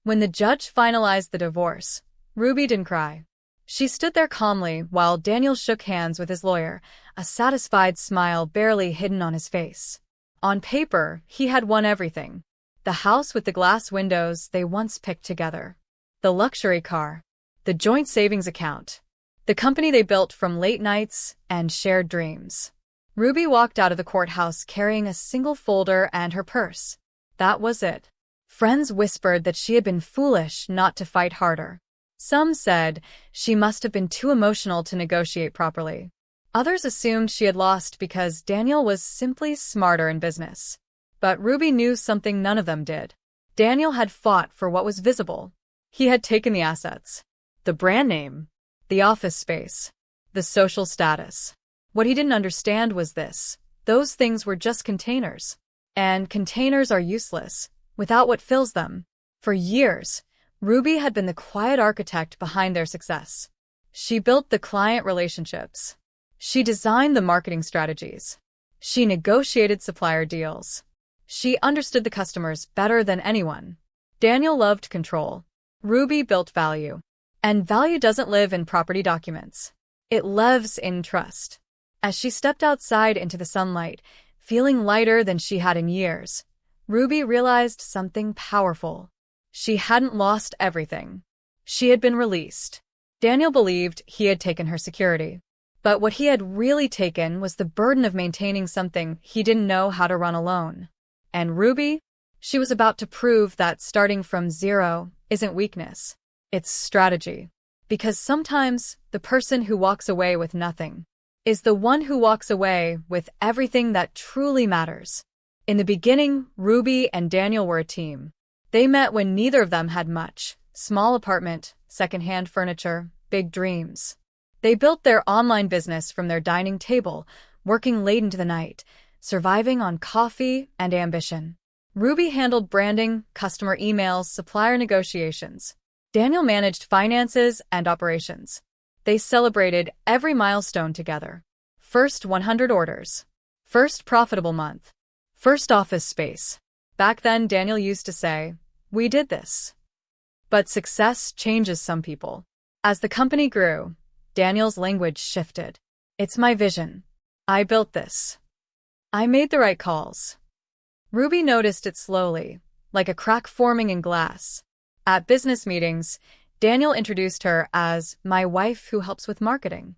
When the judge finalized the divorce, Ruby didn't cry. She stood there calmly while Daniel shook hands with his lawyer, a satisfied smile barely hidden on his face. On paper, he had won everything. The house with the glass windows they once picked together. The luxury car. The joint savings account. The company they built from late nights and shared dreams. Ruby walked out of the courthouse carrying a single folder and her purse. That was it. Friends whispered that she had been foolish not to fight harder. Some said she must have been too emotional to negotiate properly. Others assumed she had lost because Daniel was simply smarter in business. But Ruby knew something none of them did. Daniel had fought for what was visible. He had taken the assets, the brand name, the office space, the social status. What he didn't understand was this: those things were just containers. And containers are useless without what fills them. For years, Ruby had been the quiet architect behind their success. She built the client relationships. She designed the marketing strategies. She negotiated supplier deals. She understood the customers better than anyone. Daniel loved control. Ruby built value. And value doesn't live in property documents. It lives in trust. As she stepped outside into the sunlight, feeling lighter than she had in years, Ruby realized something powerful. She hadn't lost everything. She had been released. Daniel believed he had taken her security. But what he had really taken was the burden of maintaining something he didn't know how to run alone. And Ruby? She was about to prove that starting from zero isn't weakness. It's strategy. Because sometimes the person who walks away with nothing is the one who walks away with everything that truly matters. In the beginning, Ruby and Daniel were a team. They met when neither of them had much. Small apartment, secondhand furniture, big dreams. They built their online business from their dining table, working late into the night, surviving on coffee and ambition. Ruby handled branding, customer emails, supplier negotiations. Daniel managed finances and operations. They celebrated every milestone together. First 100 orders. First profitable month. First office space. Back then, Daniel used to say, "We did this." But success changes some people. As the company grew, Daniel's language shifted. "It's my vision. I built this. I made the right calls." Ruby noticed it slowly, like a crack forming in glass. At business meetings, Daniel introduced her as my wife who helps with marketing.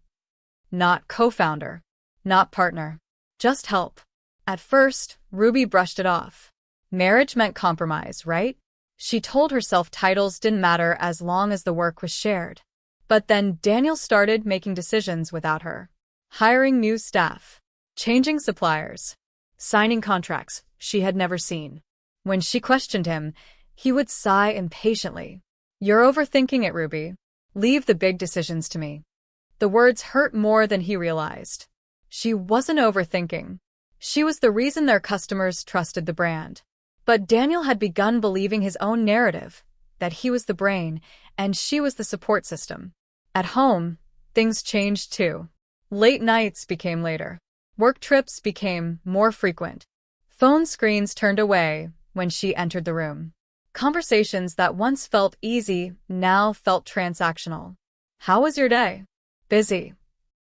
Not co-founder, not partner, just help. At first, Ruby brushed it off. Marriage meant compromise, right? She told herself titles didn't matter as long as the work was shared. But then Daniel started making decisions without her. Hiring new staff, changing suppliers, signing contracts she had never seen. When she questioned him, he would sigh impatiently. "You're overthinking it, Ruby. Leave the big decisions to me." The words hurt more than he realized. She wasn't overthinking. She was the reason their customers trusted the brand. But Daniel had begun believing his own narrative, that he was the brain and she was the support system. At home, things changed too. Late nights became later. Work trips became more frequent. Phone screens turned away when she entered the room. Conversations that once felt easy now felt transactional. "How was your day?" "Busy."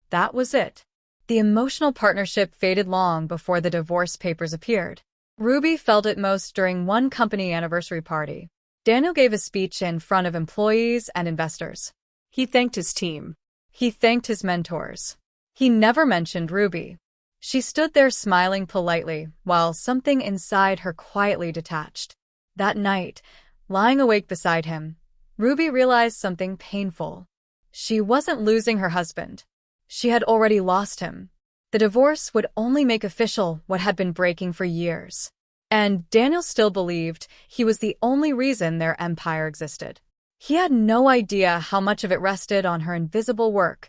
That was it. The emotional partnership faded long before the divorce papers appeared. Ruby felt it most during one company anniversary party. Daniel gave a speech in front of employees and investors. He thanked his team. He thanked his mentors. He never mentioned Ruby. She stood there smiling politely while something inside her quietly detached. That night, lying awake beside him, Ruby realized something painful. She wasn't losing her husband. She had already lost him. The divorce would only make official what had been breaking for years. And Daniel still believed he was the only reason their empire existed. He had no idea how much of it rested on her invisible work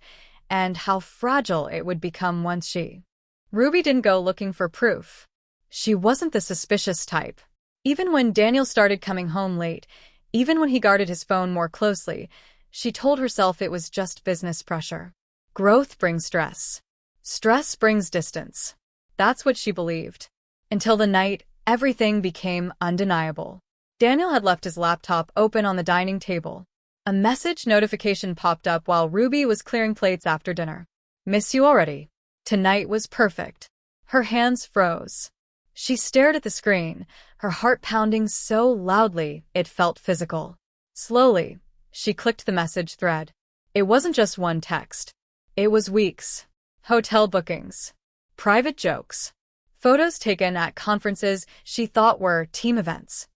and how fragile it would become once she. Ruby didn't go looking for proof. She wasn't the suspicious type. Even when Daniel started coming home late, even when he guarded his phone more closely, she told herself it was just business pressure. Growth brings stress. Stress brings distance. That's what she believed. Until the night, everything became undeniable. Daniel had left his laptop open on the dining table. A message notification popped up while Ruby was clearing plates after dinner. "Miss you already. Tonight was perfect." Her hands froze. She stared at the screen, her heart pounding so loudly it felt physical. Slowly, she clicked the message thread. It wasn't just one text. It was weeks. Hotel bookings. Private jokes. Photos taken at conferences she thought were team events.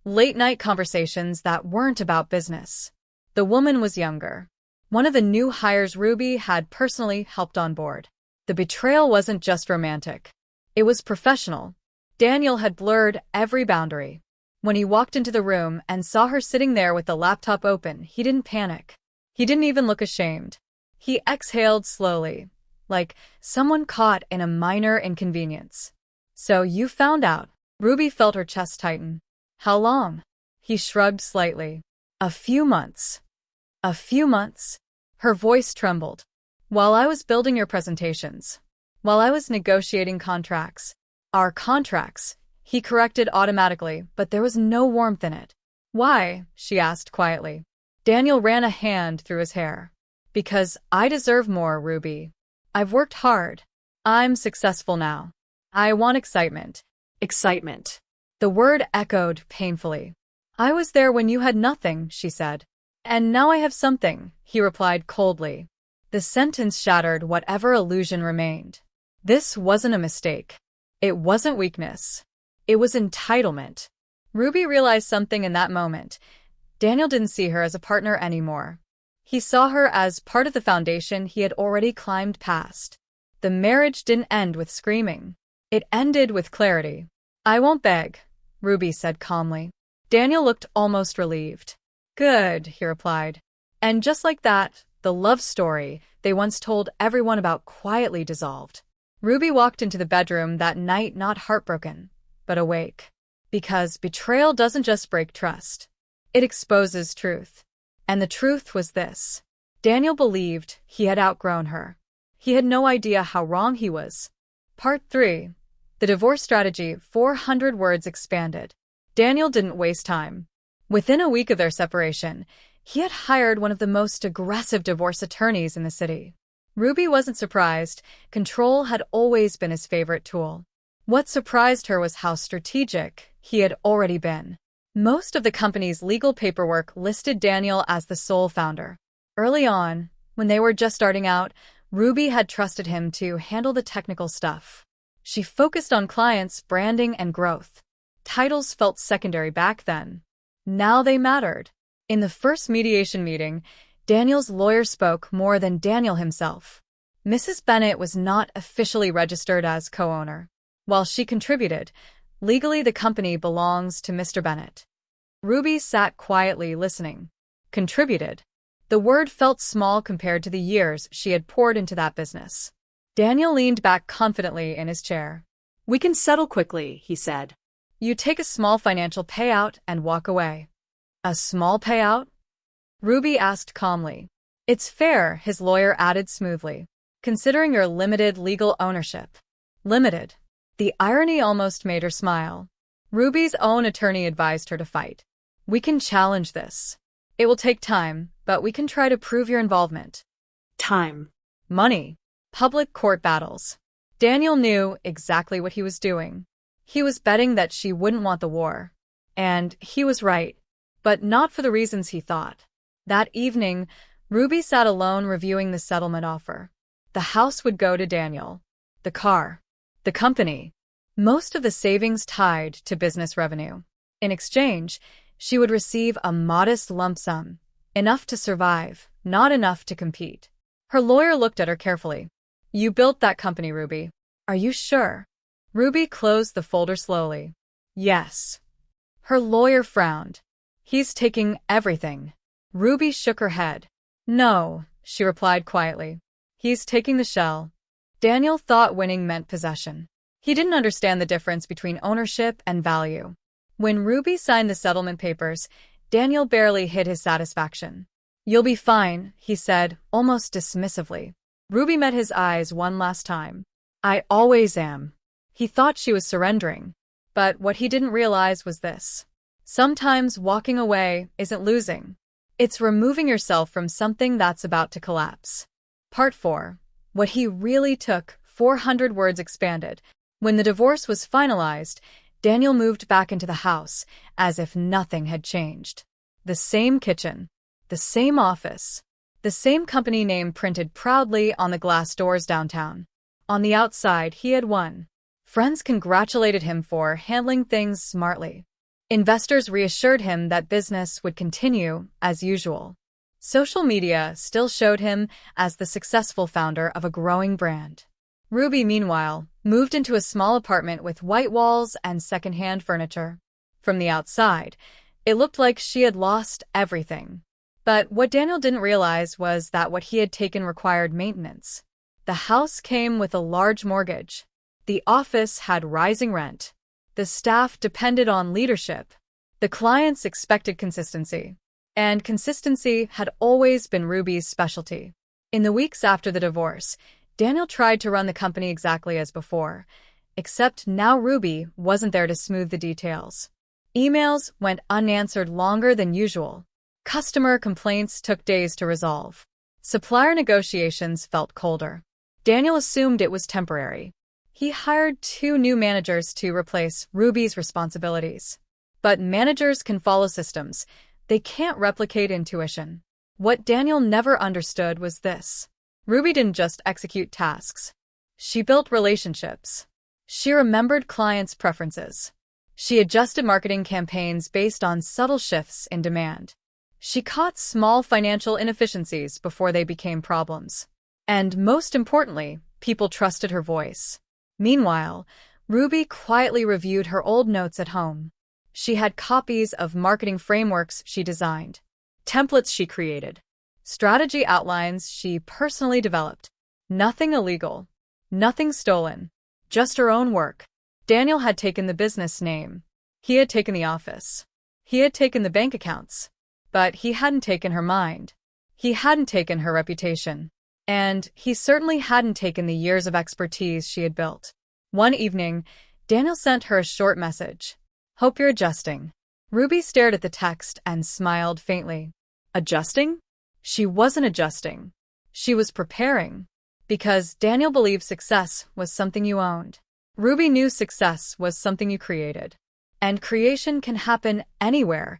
Late-night conversations that weren't about business. The woman was younger. One of the new hires Ruby had personally helped on board. The betrayal wasn't just romantic. It was professional. Daniel had blurred every boundary. When he walked into the room and saw her sitting there with the laptop open, he didn't panic. He didn't even look ashamed. He exhaled slowly, like someone caught in a minor inconvenience. "So you found out." Ruby felt her chest tighten. "How long?" He shrugged slightly. "A few months." "A few months?" Her voice trembled. "While I was building your presentations. While I was negotiating contracts." "Our contracts," he corrected automatically, but there was no warmth in it. "Why?" she asked quietly. Daniel ran a hand through his hair. "Because I deserve more, Ruby. I've worked hard. I'm successful now. I want excitement." "Excitement." The word echoed painfully. "I was there when you had nothing," she said. "And now I have something," he replied coldly. The sentence shattered whatever illusion remained. This wasn't a mistake. It wasn't weakness. It was entitlement. Ruby realized something in that moment. Daniel didn't see her as a partner anymore. He saw her as part of the foundation he had already climbed past. The marriage didn't end with screaming. It ended with clarity. "I won't beg," Ruby said calmly. Daniel looked almost relieved. "Good," he replied. And just like that, the love story they once told everyone about quietly dissolved. Ruby walked into the bedroom that night not heartbroken, but awake. Because betrayal doesn't just break trust. It exposes truth. And the truth was this. Daniel believed he had outgrown her. He had no idea how wrong he was. Part 3. The divorce strategy, 400 words expanded. Daniel didn't waste time. Within a week of their separation, he had hired one of the most aggressive divorce attorneys in the city. Ruby wasn't surprised. Control had always been his favorite tool. What surprised her was how strategic he had already been. Most of the company's legal paperwork listed Daniel as the sole founder. Early on, when they were just starting out, Ruby had trusted him to handle the technical stuff. She focused on clients, branding, and growth. Titles felt secondary back then. Now they mattered. In the first mediation meeting, Daniel's lawyer spoke more than Daniel himself. Mrs. Bennett was not officially registered as co-owner. While she contributed, legally the company belongs to Mr. Bennett. Ruby sat quietly listening. Contributed. The word felt small compared to the years she had poured into that business. Daniel leaned back confidently in his chair. "We can settle quickly," he said. "You take a small financial payout and walk away." "A small payout?" Ruby asked calmly. "It's fair," his lawyer added smoothly, "considering your limited legal ownership." Limited. The irony almost made her smile. Ruby's own attorney advised her to fight. "We can challenge this. It will take time, but we can try to prove your involvement." Time. Money. Public court battles. Daniel knew exactly what he was doing. He was betting that she wouldn't want the war. And he was right, but not for the reasons he thought. That evening, Ruby sat alone reviewing the settlement offer. The house would go to Daniel. The car. The company. Most of the savings tied to business revenue. In exchange, she would receive a modest lump sum. Enough to survive, not enough to compete. Her lawyer looked at her carefully. "You built that company, Ruby. Are you sure?" Ruby closed the folder slowly. "Yes." Her lawyer frowned. "He's taking everything." Ruby shook her head. "No," she replied quietly. "He's taking the shell." Daniel thought winning meant possession. He didn't understand the difference between ownership and value. When Ruby signed the settlement papers, Daniel barely hid his satisfaction. "You'll be fine," he said, almost dismissively. Ruby met his eyes one last time. "I always am." He thought she was surrendering. But what he didn't realize was this. Sometimes walking away isn't losing. It's removing yourself from something that's about to collapse. Part 4. What he really took. 400 words expanded. When the divorce was finalized, Daniel moved back into the house as if nothing had changed. The same kitchen, the same office, the same company name printed proudly on the glass doors downtown. On the outside, he had won. Friends congratulated him for handling things smartly. Investors reassured him that business would continue as usual. Social media still showed him as the successful founder of a growing brand. Ruby, meanwhile, moved into a small apartment with white walls and secondhand furniture. From the outside, it looked like she had lost everything. But what Daniel didn't realize was that what he had taken required maintenance. The house came with a large mortgage. The office had rising rent. The staff depended on leadership. The clients expected consistency. And consistency had always been Ruby's specialty. In the weeks after the divorce, Daniel tried to run the company exactly as before, except now Ruby wasn't there to smooth the details. Emails went unanswered longer than usual. Customer complaints took days to resolve. Supplier negotiations felt colder. Daniel assumed it was temporary. He hired 2 new managers to replace Ruby's responsibilities. But managers can follow systems. They can't replicate intuition. What Daniel never understood was this. Ruby didn't just execute tasks. She built relationships. She remembered clients' preferences. She adjusted marketing campaigns based on subtle shifts in demand. She caught small financial inefficiencies before they became problems. And most importantly, people trusted her voice. Meanwhile, Ruby quietly reviewed her old notes at home. She had copies of marketing frameworks she designed, templates she created, strategy outlines she personally developed. Nothing illegal, nothing stolen, just her own work. Daniel had taken the business name. He had taken the office. He had taken the bank accounts. But he hadn't taken her mind. He hadn't taken her reputation. And he certainly hadn't taken the years of expertise she had built. One evening, Daniel sent her a short message. "Hope you're adjusting." Ruby stared at the text and smiled faintly. Adjusting? She wasn't adjusting. She was preparing. Because Daniel believed success was something you owned. Ruby knew success was something you created. And creation can happen anywhere,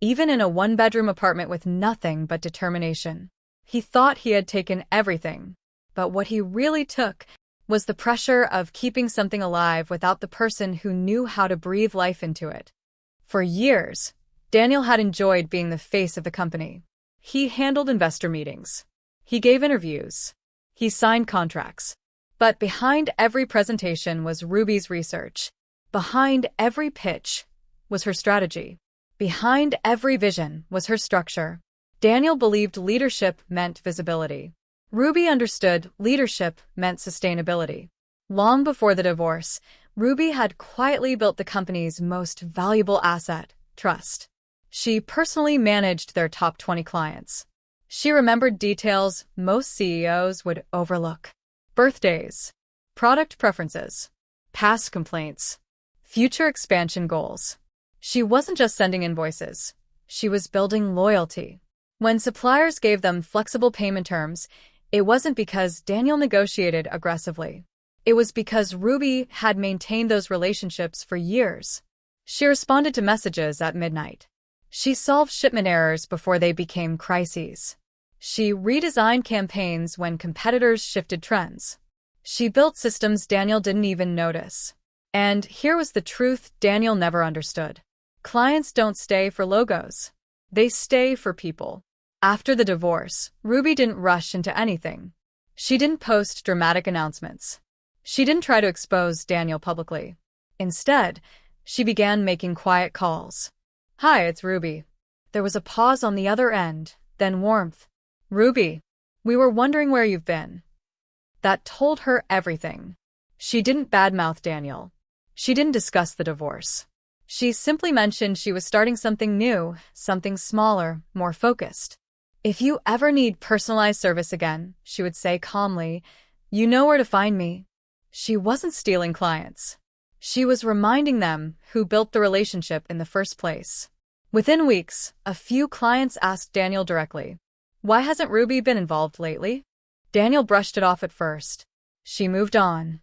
even in a 1-bedroom apartment with nothing but determination. He thought he had taken everything, but what he really took was the pressure of keeping something alive without the person who knew how to breathe life into it. For years, Daniel had enjoyed being the face of the company. He handled investor meetings. He gave interviews. He signed contracts. But behind every presentation was Ruby's research. Behind every pitch was her strategy. Behind every vision was her structure. Daniel believed leadership meant visibility. Ruby understood leadership meant sustainability. Long before the divorce, Ruby had quietly built the company's most valuable asset, trust. She personally managed their top 20 clients. She remembered details most CEOs would overlook. Birthdays, product preferences, past complaints, future expansion goals. She wasn't just sending invoices. She was building loyalty. When suppliers gave them flexible payment terms, it wasn't because Daniel negotiated aggressively. It was because Ruby had maintained those relationships for years. She responded to messages at midnight. She solved shipment errors before they became crises. She redesigned campaigns when competitors shifted trends. She built systems Daniel didn't even notice. And here was the truth Daniel never understood. Clients don't stay for logos. They stay for people. After the divorce, Ruby didn't rush into anything. She didn't post dramatic announcements. She didn't try to expose Daniel publicly. Instead, she began making quiet calls. "Hi, it's Ruby." There was a pause on the other end, then warmth. "Ruby, we were wondering where you've been." That told her everything. She didn't badmouth Daniel. She didn't discuss the divorce. She simply mentioned she was starting something new, something smaller, more focused. "If you ever need personalized service again," she would say calmly, "you know where to find me." She wasn't stealing clients. She was reminding them who built the relationship in the first place. Within weeks, a few clients asked Daniel directly, "Why hasn't Ruby been involved lately?" Daniel brushed it off at first. She moved on.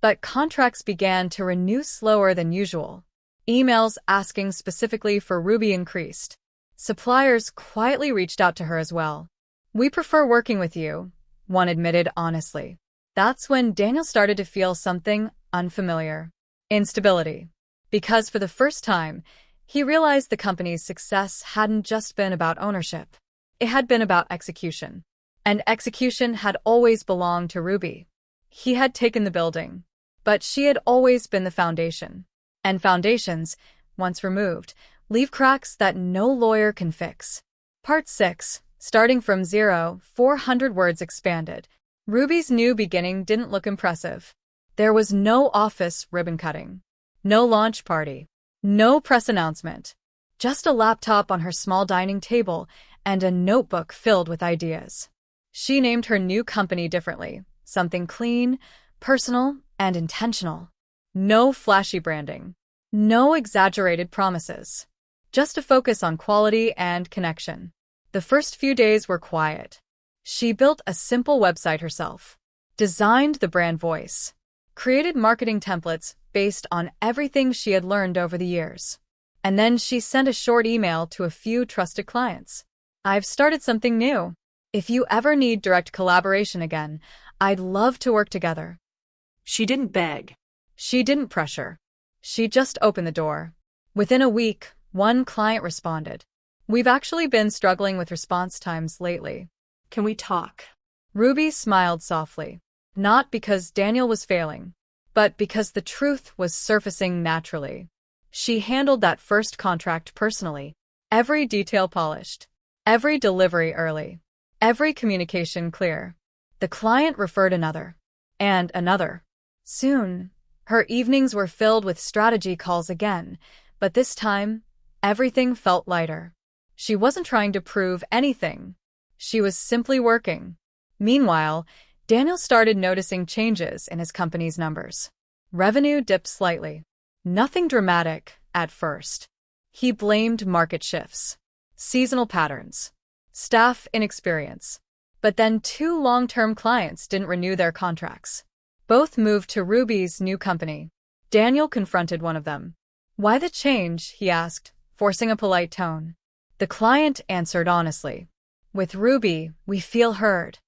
But contracts began to renew slower than usual. Emails asking specifically for Ruby increased. Suppliers quietly reached out to her as well. "We prefer working with you," one admitted honestly. That's when Daniel started to feel something unfamiliar. Instability. Because for the first time, he realized the company's success hadn't just been about ownership. It had been about execution. And execution had always belonged to Ruby. He had taken the building, but she had always been the foundation. And foundations, once removed, leave cracks that no lawyer can fix. Part 6. Starting from zero, 400 words expanded. Ruby's new beginning didn't look impressive. There was no office ribbon cutting, no launch party, no press announcement, just a laptop on her small dining table and a notebook filled with ideas. She named her new company differently, something clean, personal, and intentional. No flashy branding, no exaggerated promises, just a focus on quality and connection. The first few days were quiet. She built a simple website herself, designed the brand voice, created marketing templates based on everything she had learned over the years. And then she sent a short email to a few trusted clients. "I've started something new. If you ever need direct collaboration again, I'd love to work together." She didn't beg. She didn't pressure. She just opened the door. Within a week, one client responded. "We've actually been struggling with response times lately. Can we talk?" Ruby smiled softly, not because Daniel was failing, but because the truth was surfacing naturally. She handled that first contract personally, every detail polished, every delivery early, every communication clear. The client referred another, and another. Soon, her evenings were filled with strategy calls again, but this time, everything felt lighter. She wasn't trying to prove anything. She was simply working. Meanwhile, Daniel started noticing changes in his company's numbers. Revenue dipped slightly. Nothing dramatic at first. He blamed market shifts, seasonal patterns, staff inexperience. But then 2 long-term clients didn't renew their contracts. Both moved to Ruby's new company. Daniel confronted one of them. "Why the change?" he asked, forcing a polite tone. The client answered honestly. "With Ruby, we feel heard."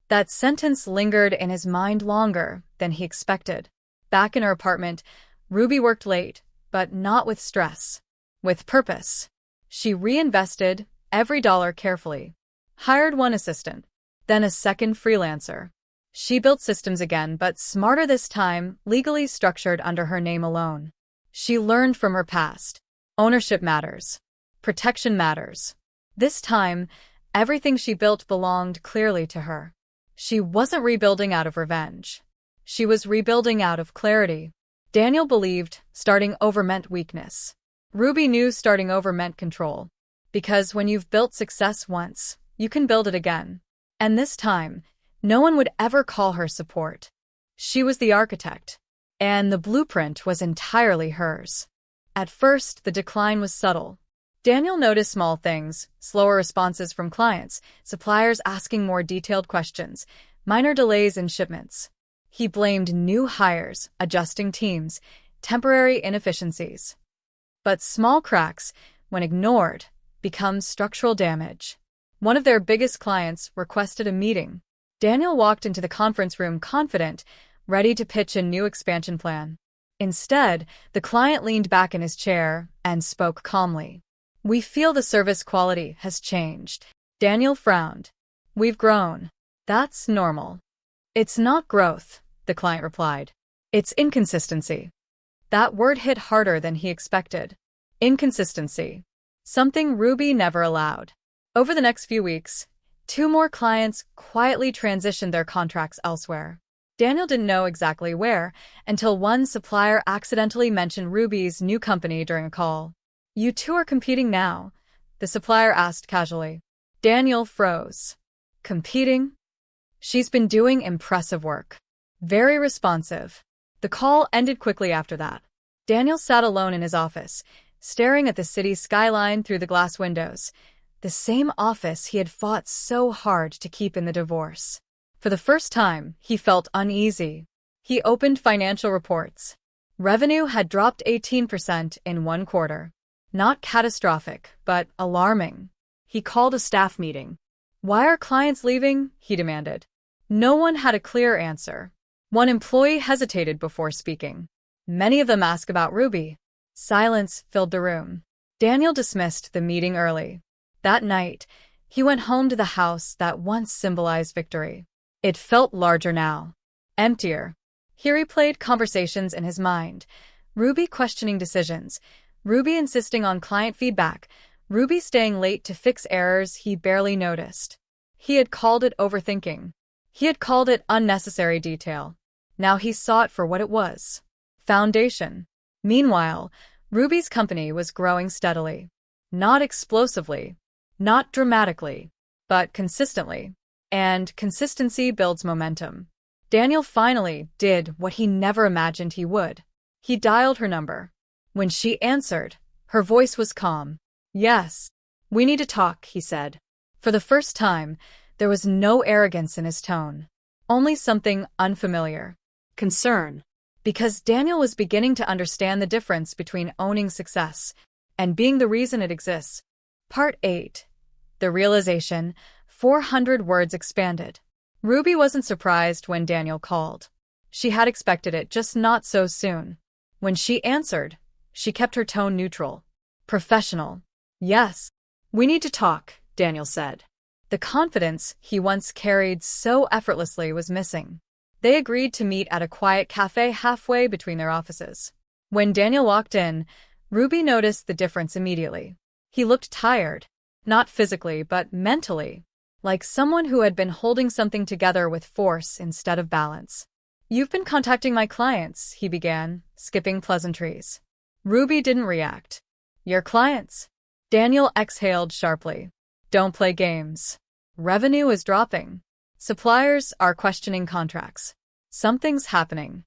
That sentence lingered in his mind longer than he expected. Back in her apartment, Ruby worked late, but not with stress. With purpose. She reinvested every dollar carefully. Hired one assistant, then a second freelancer. She built systems again, but smarter this time, legally structured under her name alone. She learned from her past. Ownership matters. Protection matters. This time, everything she built belonged clearly to her. She wasn't rebuilding out of revenge. She was rebuilding out of clarity. Daniel believed starting over meant weakness. Ruby knew starting over meant control. Because when you've built success once, you can build it again. And this time, no one would ever call her support. She was the architect, and the blueprint was entirely hers. At first, the decline was subtle. Daniel noticed small things, slower responses from clients, suppliers asking more detailed questions, minor delays in shipments. He blamed new hires, adjusting teams, temporary inefficiencies. But small cracks, when ignored, become structural damage. One of their biggest clients requested a meeting. Daniel walked into the conference room confident, ready to pitch a new expansion plan. Instead, the client leaned back in his chair and spoke calmly. "We feel the service quality has changed." Daniel frowned. "We've grown. That's normal." "It's not growth," the client replied. "It's inconsistency." That word hit harder than he expected. Inconsistency. Something Ruby never allowed. Over the next few weeks, 2 more clients quietly transitioned their contracts elsewhere. Daniel didn't know exactly where until one supplier accidentally mentioned Ruby's new company during a call. "You 2 are competing now?" the supplier asked casually. Daniel froze. "Competing?" "She's been doing impressive work. Very responsive." The call ended quickly after that. Daniel sat alone in his office, staring at the city's skyline through the glass windows, the same office he had fought so hard to keep in the divorce. For the first time, he felt uneasy. He opened financial reports. Revenue had dropped 18% in one quarter. Not catastrophic, but alarming. He called a staff meeting. "Why are clients leaving?" he demanded. No one had a clear answer. One employee hesitated before speaking. Many of them asked about Ruby. Silence filled the room. Daniel dismissed the meeting early. That night, he went home to the house that once symbolized victory. It felt larger now, emptier. He replayed conversations in his mind. Ruby questioning decisions, Ruby insisting on client feedback, Ruby staying late to fix errors he barely noticed. He had called it overthinking. He had called it unnecessary detail. Now he saw it for what it was. Foundation. Meanwhile, Ruby's company was growing steadily. Not explosively, not dramatically, but consistently. And consistency builds momentum. Daniel finally did what he never imagined he would. He dialed her number. When she answered, her voice was calm. "Yes, we need to talk," he said. For the first time, there was no arrogance in his tone. Only something unfamiliar. Concern. Because Daniel was beginning to understand the difference between owning success and being the reason it exists. Part 8. The realization. 400 words expanded. Ruby wasn't surprised when Daniel called. She had expected it, just not so soon. When she answered, she kept her tone neutral. Professional. "Yes. We need to talk," Daniel said. The confidence he once carried so effortlessly was missing. They agreed to meet at a quiet cafe halfway between their offices. When Daniel walked in, Ruby noticed the difference immediately. He looked tired, not physically but mentally, like someone who had been holding something together with force instead of balance. "You've been contacting my clients," he began, skipping pleasantries. Ruby didn't react. "Your clients?" Daniel exhaled sharply. "Don't play games. Revenue is dropping. Suppliers are questioning contracts. Something's happening."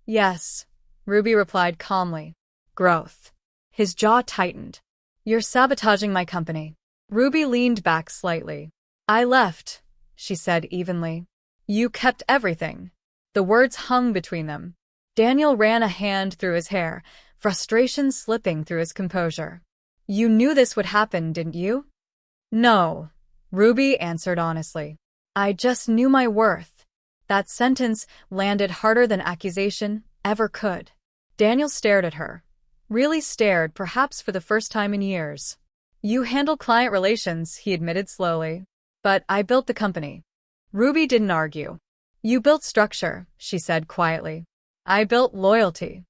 "Yes," Ruby replied calmly. "Growth." His jaw tightened. "You're sabotaging my company." Ruby leaned back slightly. "I left," she said evenly. "You kept everything." The words hung between them. Daniel ran a hand through his hair, frustration slipping through his composure. "You knew this would happen, didn't you?" "No," Ruby answered honestly. "I just knew my worth." That sentence landed harder than accusation ever could. Daniel stared at her. Really stared, perhaps for the first time in years. "You handle client relations," he admitted slowly. "But I built the company." Ruby didn't argue. "You built structure," she said quietly. "I built loyalty."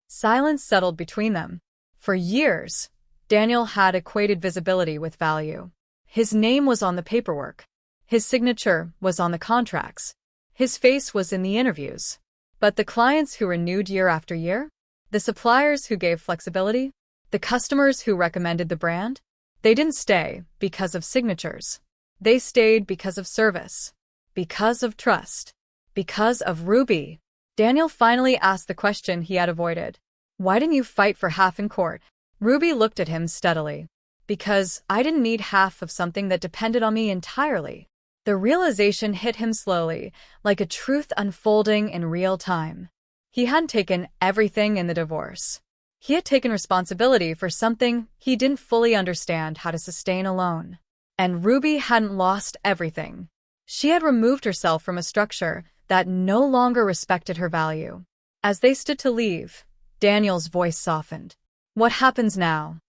Silence settled between them. For years, Daniel had equated visibility with value. His name was on the paperwork. His signature was on the contracts. His face was in the interviews. But the clients who renewed year after year? The suppliers who gave flexibility? The customers who recommended the brand? They didn't stay because of signatures. They stayed because of service. Because of trust. Because of Ruby. Daniel finally asked the question he had avoided. "Why didn't you fight for half in court?" Ruby looked at him steadily. "Because I didn't need half of something that depended on me entirely." The realization hit him slowly, like a truth unfolding in real time. He hadn't taken everything in the divorce. He had taken responsibility for something he didn't fully understand how to sustain alone. And Ruby hadn't lost everything. She had removed herself from a structure that no longer respected her value. As they stood to leave, Daniel's voice softened. "What happens now?"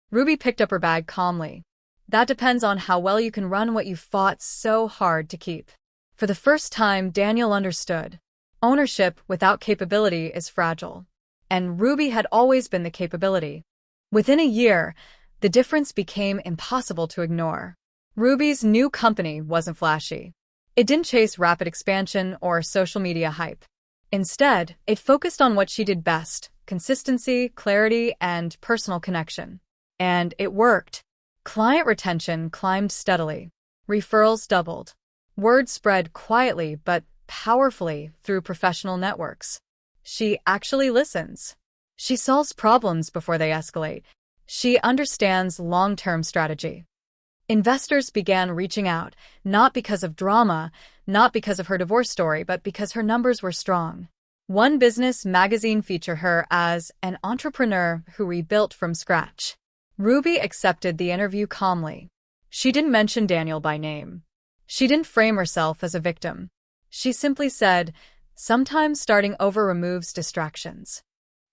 Ruby picked up her bag calmly. "That depends on how well you can run what you fought so hard to keep." For the first time, Daniel understood. Ownership without capability is fragile. And Ruby had always been the capability. Within a year, the difference became impossible to ignore. Ruby's new company wasn't flashy. It didn't chase rapid expansion or social media hype. Instead, it focused on what she did best: consistency, clarity, and personal connection. And it worked. Client retention climbed steadily. Referrals doubled. Word spread quietly but powerfully through professional networks. She actually listens. She solves problems before they escalate. She understands long-term strategy. Investors began reaching out, not because of drama, not because of her divorce story, but because her numbers were strong. One business magazine featured her as an entrepreneur who rebuilt from scratch. Ruby accepted the interview calmly. She didn't mention Daniel by name. She didn't frame herself as a victim. She simply said, "Sometimes starting over removes distractions."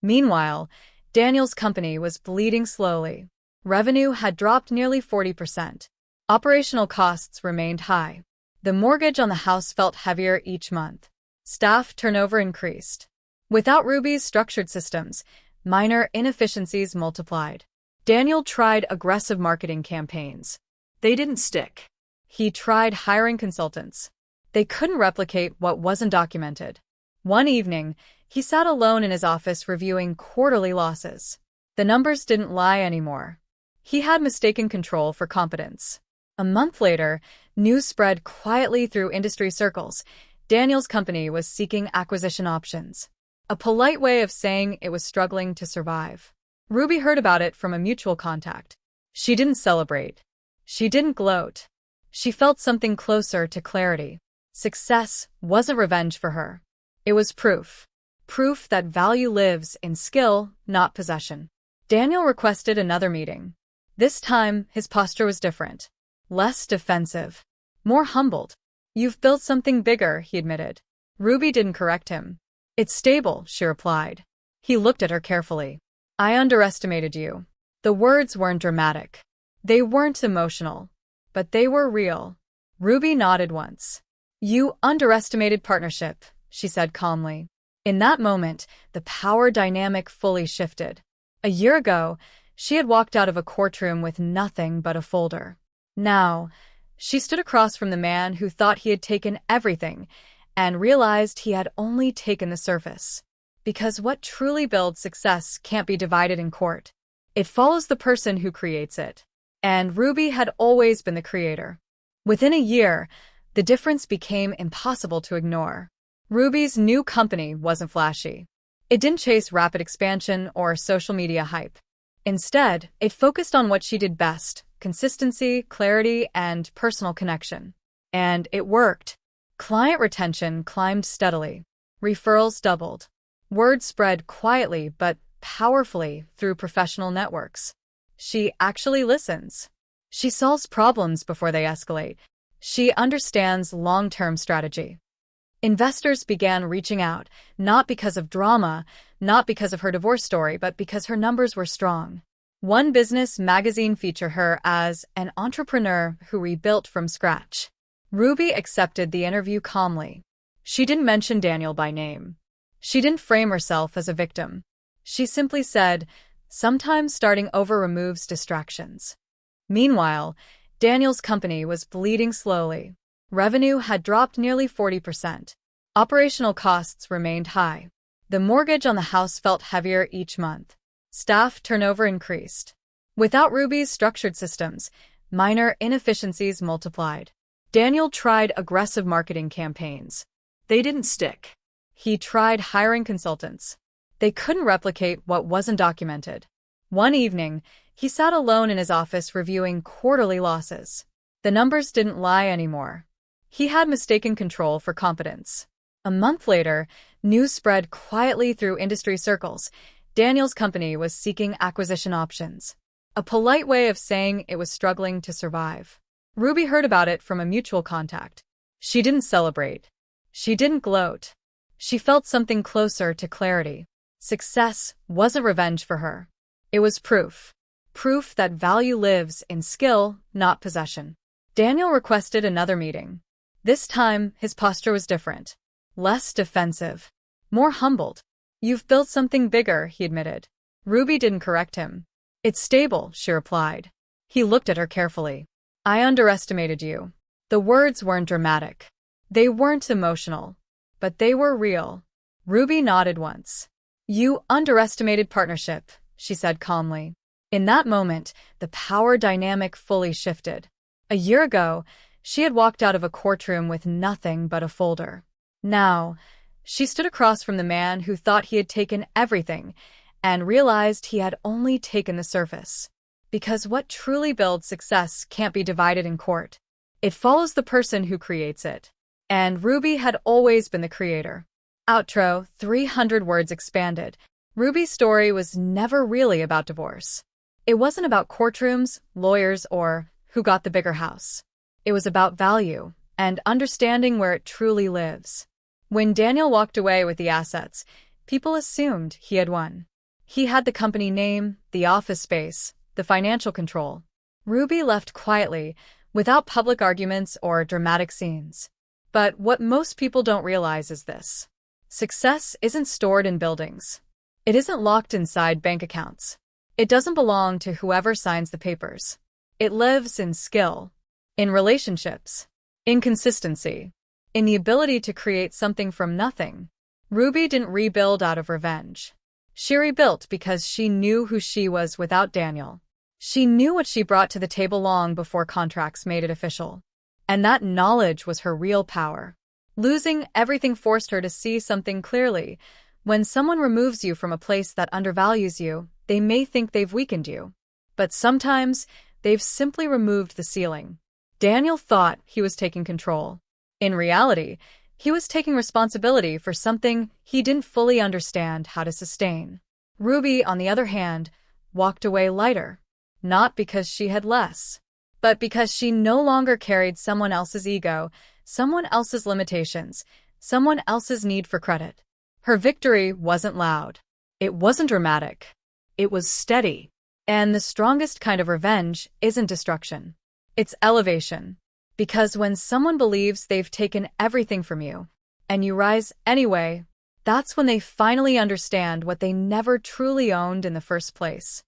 Meanwhile, Daniel's company was bleeding slowly. Revenue had dropped nearly 40%. Operational costs remained high. The mortgage on the house felt heavier each month. Staff turnover increased. Without Ruby's structured systems, minor inefficiencies multiplied. Daniel tried aggressive marketing campaigns. They didn't stick. He tried hiring consultants. They couldn't replicate what wasn't documented. One evening, he sat alone in his office reviewing quarterly losses. The numbers didn't lie anymore. He had mistaken control for competence. A month later, news spread quietly through industry circles. Daniel's company was seeking acquisition options. A polite way of saying it was struggling to survive. Ruby heard about it from a mutual contact. She didn't celebrate. She didn't gloat. She felt something closer to clarity. Success wasn't revenge for her. It was proof. Proof that value lives in skill, not possession. Daniel requested another meeting. This time, his posture was different. Less defensive. More humbled. "You've built something bigger," he admitted. Ruby didn't correct him. "It's stable," she replied. He looked at her carefully. "I underestimated you." The words weren't dramatic. They weren't emotional. But they were real. Ruby nodded once. "You underestimated partnership," she said calmly. In that moment, the power dynamic fully shifted. A year ago, she had walked out of a courtroom with nothing but a folder. Now, she stood across from the man who thought he had taken everything and realized he had only taken the surface. Because what truly builds success can't be divided in court. It follows the person who creates it. And Ruby had always been the creator. Within a year, the difference became impossible to ignore. Ruby's new company wasn't flashy. It didn't chase rapid expansion or social media hype. Instead, it focused on what she did best: consistency, clarity, and personal connection. And it worked. Client retention climbed steadily. Referrals doubled. Word spread quietly but powerfully through professional networks. She actually listens. She solves problems before they escalate. She understands long-term strategy. Investors began reaching out, not because of drama, not because of her divorce story, but because her numbers were strong. One business magazine featured her as an entrepreneur who rebuilt from scratch. Ruby accepted the interview calmly. She didn't mention Daniel by name. She didn't frame herself as a victim. She simply said, "Sometimes starting over removes distractions." Meanwhile, Daniel's company was bleeding slowly. Revenue had dropped nearly 40%. Operational costs remained high. The mortgage on the house felt heavier each month. Staff turnover increased. Without Ruby's structured systems, minor inefficiencies multiplied. Daniel tried aggressive marketing campaigns. They didn't stick. He tried hiring consultants. They couldn't replicate what wasn't documented. One evening, he sat alone in his office reviewing quarterly losses. The numbers didn't lie anymore. He had mistaken control for competence. A month later, news spread quietly through industry circles. Daniel's company was seeking acquisition options. A polite way of saying it was struggling to survive. Ruby heard about it from a mutual contact. She didn't celebrate. She didn't gloat. She felt something closer to clarity. Success wasn't revenge for her. It was proof. Proof that value lives in skill, not possession. Daniel requested another meeting. This time, his posture was different. Less defensive. More humbled. "You've built something bigger," he admitted. Ruby didn't correct him. "It's stable," she replied. He looked at her carefully. "I underestimated you." The words weren't dramatic. They weren't emotional. But they were real. Ruby nodded once. "You underestimated partnership," she said calmly. In that moment, the power dynamic fully shifted. A year ago, she had walked out of a courtroom with nothing but a folder. Now, She stood across from the man who thought he had taken everything and realized he had only taken the surface. Because what truly builds success can't be divided in court. It follows the person who creates it. And Ruby had always been the creator. Outro, 300 words expanded. Ruby's story was never really about divorce. It wasn't about courtrooms, lawyers, or who got the bigger house. It was about value and understanding where it truly lives. When Daniel walked away with the assets, people assumed he had won. He had the company name, the office space, the financial control. Ruby left quietly, without public arguments or dramatic scenes. But what most people don't realize is this. Success isn't stored in buildings. It isn't locked inside bank accounts. It doesn't belong to whoever signs the papers. It lives in skill, in relationships, in consistency, in the ability to create something from nothing. Ruby didn't rebuild out of revenge. She rebuilt because she knew who she was without Daniel. She knew what she brought to the table long before contracts made it official. And that knowledge was her real power. Losing everything forced her to see something clearly. When someone removes you from a place that undervalues you, they may think they've weakened you. But sometimes, they've simply removed the ceiling. Daniel thought he was taking control. In reality, he was taking responsibility for something he didn't fully understand how to sustain. Ruby, on the other hand, walked away lighter. Not because she had less, but because she no longer carried someone else's ego, someone else's limitations, someone else's need for credit. Her victory wasn't loud. It wasn't dramatic. It was steady. And the strongest kind of revenge isn't destruction. It's elevation. Because when someone believes they've taken everything from you, and you rise anyway, that's when they finally understand what they never truly owned in the first place.